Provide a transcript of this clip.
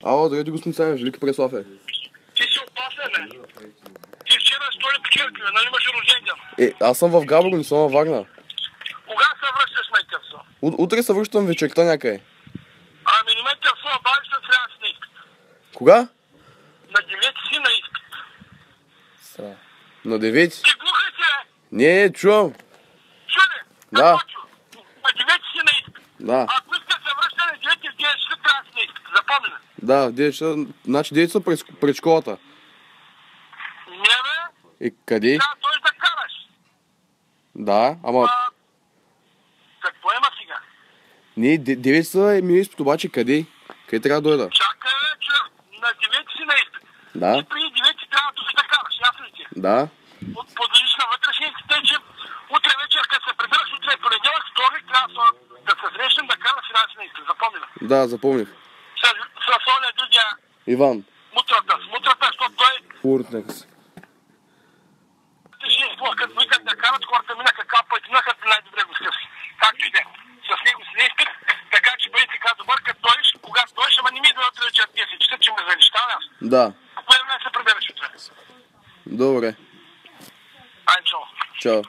Ало, здравейте, господин Цанев, Велики Преслав е. Ти си опасен, бе. Ти вчера столи по черквия, нали имаш рожден ден? Аз съм в Габрово, не съм във Варна. Кога се връщаш на Интерсо? Утре се връщам вечерта някъде. Ами не ме Интерсо, бави се трябва да си на изпит. Кога? На 9 си на изпит. На 9. Ти глух ли си, бе? Не, чувам. Чули? Да. На 9 си на изпит. Да. Ако искаш да се връща на 9 в 9 ще трябва да си на изпит. Запомни. Да, 9 часа. Значи 9 са пред школата. Не, бе. И къде? Трябва той да караш. Да, ама... Какво има сега? Не, 9 са ми изпит, обаче къде? Къде трябва да дойда? Чакай, бе, човек. На 9 си на изпит. Да. И преди 9 трябва да караш, ясно ли ти? Да. Подлежиш на вътрешните, тъй че утре вечер, като се прибираш, утре е понеделник, вторник, трябва да се срещнем, да караш финанси на изпит. Запомни ли? Да, запомних. С оня другия Иван. мутрата, защото той Уртнекс. ще изплъскат, викат да карат, хората минаха капа и минаха най-добре го скъси. Както и де. С него си не изпит, така че бъде така добър, като дойш, когато дойш, ама не ми да утре вечер 10 часа, че ме занищава аз. Да. По кое време се прибереш утре? Добре. Ай, чао. Чао.